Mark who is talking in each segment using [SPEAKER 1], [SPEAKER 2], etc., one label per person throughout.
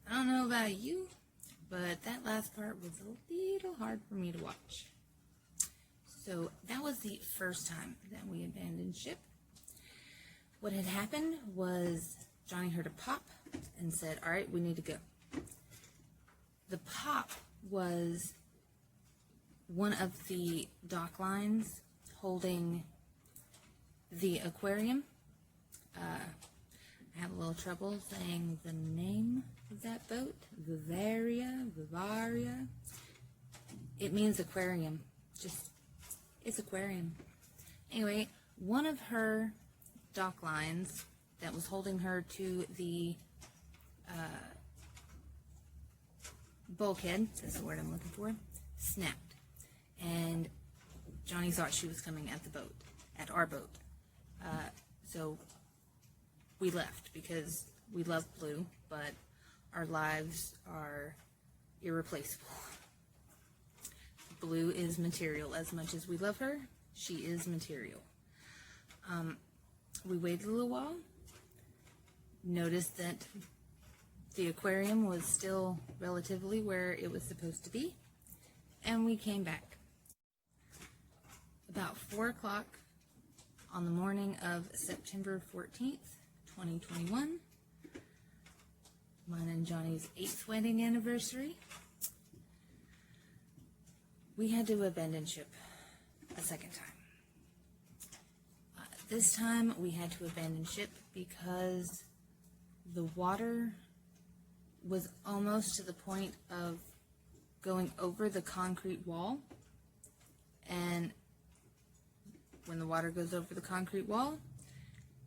[SPEAKER 1] I don't know about you, but that last part was a little hard for me to watch. So that was the first time that we abandoned ship. What had happened was Johnny heard a pop and said, all right, we need to go. The pop was one of the dock lines holding the aquarium. I have a little trouble saying the name of that boat. Vivaria. It means aquarium. It's aquarium. Anyway, one of her dock lines that was holding her to the bulkhead, that's the word I'm looking for, snapped. And Johnny thought she was coming at our boat. So we left because we love Blue, but our lives are irreplaceable. Blue is material. As much as we love her, she is material. We waited a little while, noticed that the aquarium was still relatively where it was supposed to be, and we came back. About 4 o'clock on the morning of September 14th, 2021, mine and Johnny's 8th wedding anniversary, we had to abandon ship a second time. This time we had to abandon ship because the water was almost to the point of going over the concrete wall, and when the water goes over the concrete wall,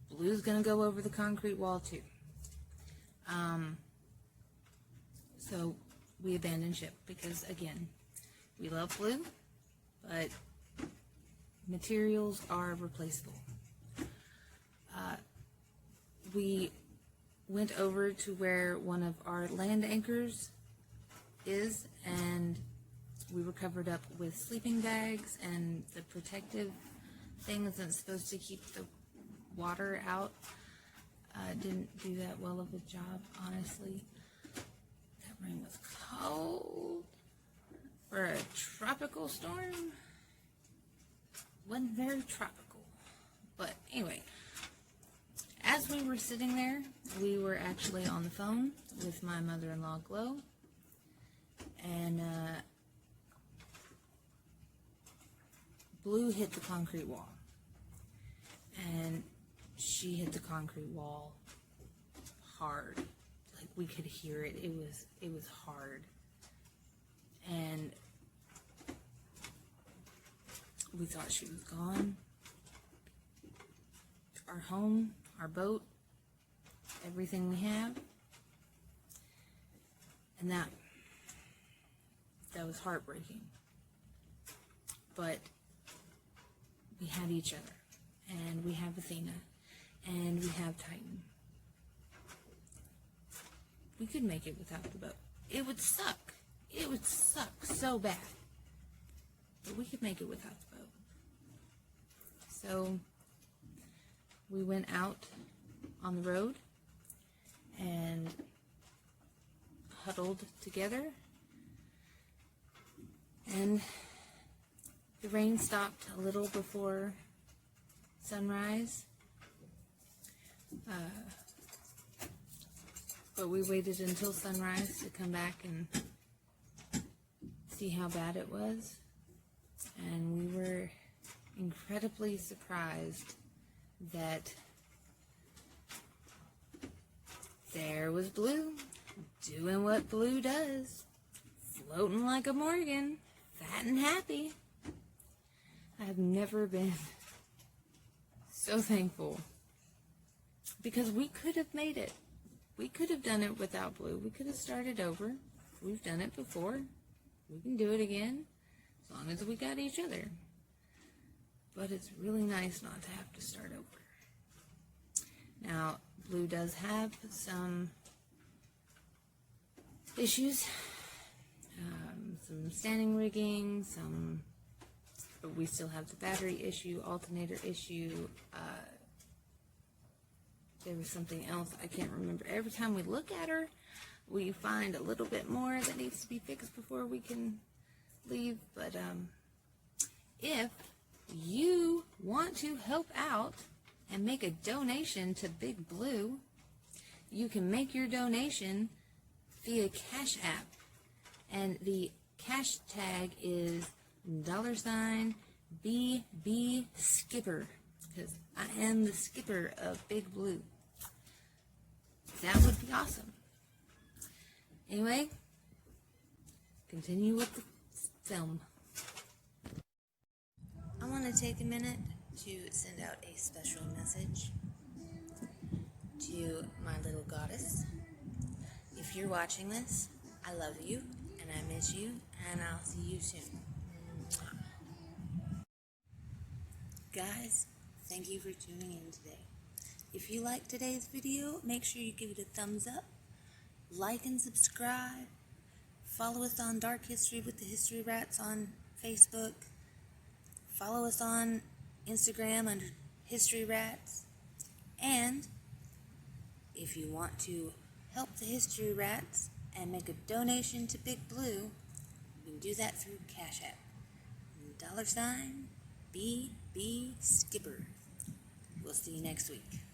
[SPEAKER 1] Blue's gonna go over the concrete wall too. So we abandoned ship because, again, we love Blue, but materials are replaceable. We went over to where one of our land anchors is, and we were covered up with sleeping bags and the protective things that's supposed to keep the water out. Didn't do that well of a job, honestly. That rain was cold for a tropical storm. Wasn't very tropical, but anyway, as we were sitting there, we were actually on the phone with my mother-in-law, Glow, and Blue hit the concrete wall, and she hit the concrete wall hard. Like, we could hear it. It was hard, and we thought she was gone. Our home, our boat, everything we have, and that was heartbreaking. But we had each other, and we have Athena, and we have Titan. We could make it without the boat. It would suck. It would suck so bad. But we could make it without the boat. So we went out on the road and huddled together, and the rain stopped a little before sunrise, but we waited until sunrise to come back and see how bad it was, and we were incredibly surprised that there was Blue, doing what Blue does, floating like a Morgan, fat and happy. I have never been so thankful, because we could have made it. We could have done it without Blue. We could have started over. We've done it before. We can do it again, as long as we got each other. But it's really nice not to have to start over. Now, Blue does have some issues, some standing rigging, but we still have the battery issue, alternator issue. There was something else I can't remember. Every time we look at her, we find a little bit more that needs to be fixed before we can leave. But if you want to help out and make a donation to Big Blue, you can make your donation via Cash App, and the cash tag is $BB Skipper, because I am the skipper of Big Blue. That would be awesome. Anyway, continue with the film. I want to take a minute to send out a special message to my little goddess. If you're watching this, I love you and I miss you, and I'll see you soon. Guys, thank you for tuning in today. If you liked today's video, make sure you give it a thumbs up, like and subscribe. Follow us on Dark History with the History Rats on Facebook. Follow us on Instagram under History Rats. And if you want to help the History Rats and make a donation to Big Blue, you can do that through Cash App. $BB Skipper. We'll see you next week.